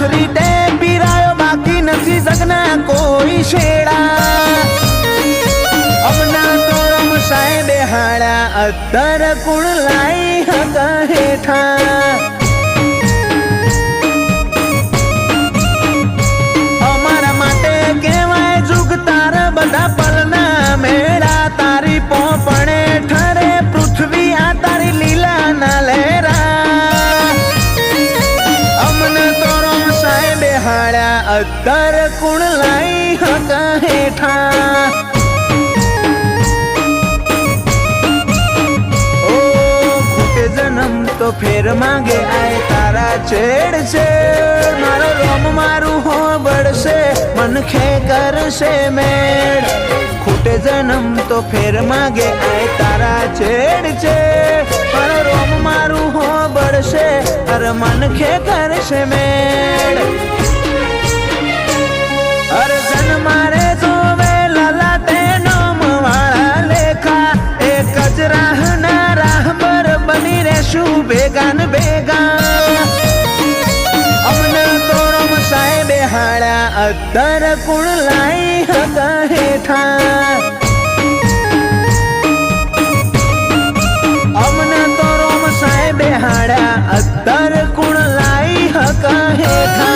પાથરી તે પીરાયો બાકી નથી જગના કોઈ શેડા અમના તો રમ સાહેબે હાડા અત્તર કુણ લાઈ હક હેઠા અમારા માટે કહેવાય જુગ તાર બધા પલના મેળા તારી પોપણે ઠરે પૃથ્વી આ તારી લીલા ના લહેરા અમને તો રમ સાહેબે હાડા અત્તર કુણ લાઈ હક હેઠા जन्म तो फिर मांगे आए तारा छेड़ से मारो रोम मारू हो बड़ से मन खे कर से मेड़ खूटे जन्म तो फिर मांगे आए तारा छेड़ से मारो रोम मारू हो बड़ से हर मन खे कर से मेड़ हर जन मारे जो वे लाला तेनो वाला लेखा एक राह ना राह बर बनी रेशू बेगान बेगा अमने तो रम साहेबे हाड़ा અત્તર કુણ લાઈ હક હેઠા અમને તો રમ સાહેબે હાડા અત્તર કુણ લાઈ હક હેઠા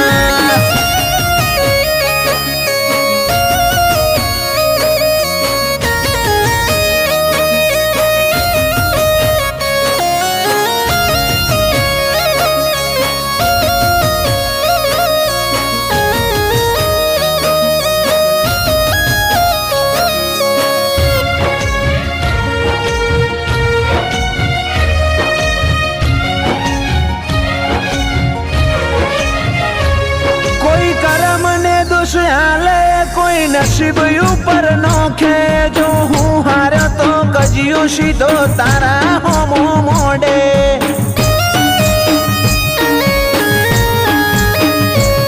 कोई नसीब ऊपर नोखे जो हूँ हारा तो कजियो सीधो तारा होमो मोडे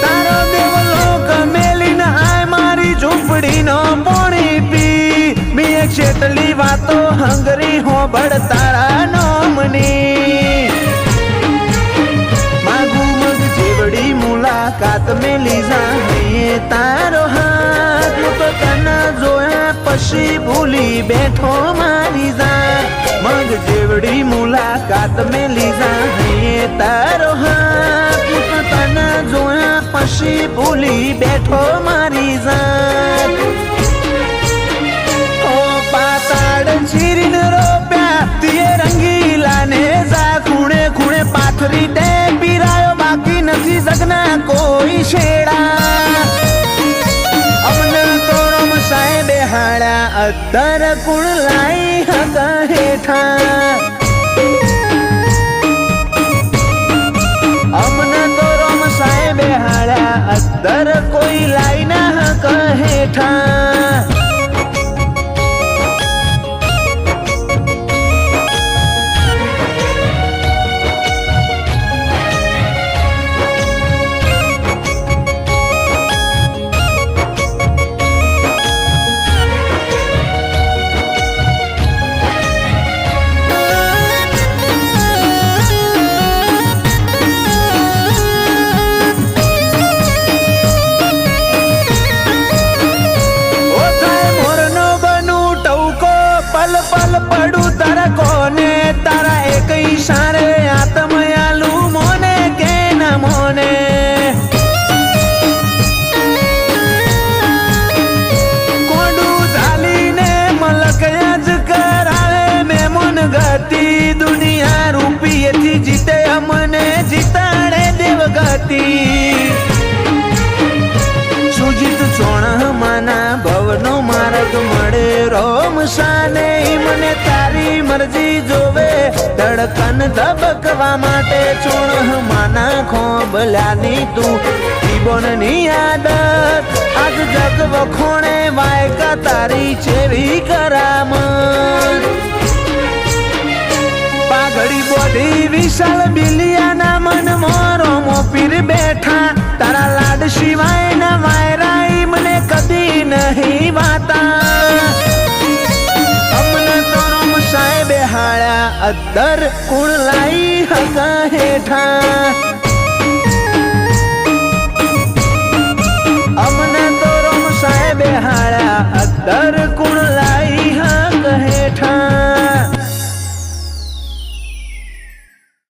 तारो देवलोक मेलीन आय मारी झूंपड़ी नो पोणी पी मी एक चेटली वातो हंगरी हो बड़ तारा नोमनी मागू मग जेवड़ी मुलाकात में लीजा है तारो हाथ तो तना जोया पशी भूली बैठो मारी जा मग जेवड़ी मुलाकात में लीजा है तारो हाथ तो तना जोया पशी भूली बैठो मारी जा ओ पाताड़ छीरीन रोप्या तिये रंगीला ने जा खूणे खूणे पाथरी ते पीरायो बाकी नहीं जगना कोई शेड़ा अमने तो रम साहेबे हाड़ा અત્તર કુણ લાઈ હક હેઠા અમને તો રમ સાહેબે હાડા અત્તર કોઈ લાઈ ના હક હેઠા सारे आत्मयालु मोने के न मोने कोडू झाली ने मलक यज करावे में मन गति दुनिया रूपी थी जीते अमने जीताड़े देव गति सुजित चोण माना भवनो मार्ग मळे रोम साने मने तारी मर्जी जोवे धड़कन धबकवा माटे चोण माना खोबल्यानी तू जीवननी आदत आज जग वखोणे वायका तारी चेवी करामत पाघड़ी बोधी विशाल बिलिया ना मन मोरो मोपीर बैठा तारा लाड शिवाय ना वायराई मने कदी नहीं वाता अमने तो रम साहेबे हाड़ा અત્તર કુણ લાઈ હક હેઠા દર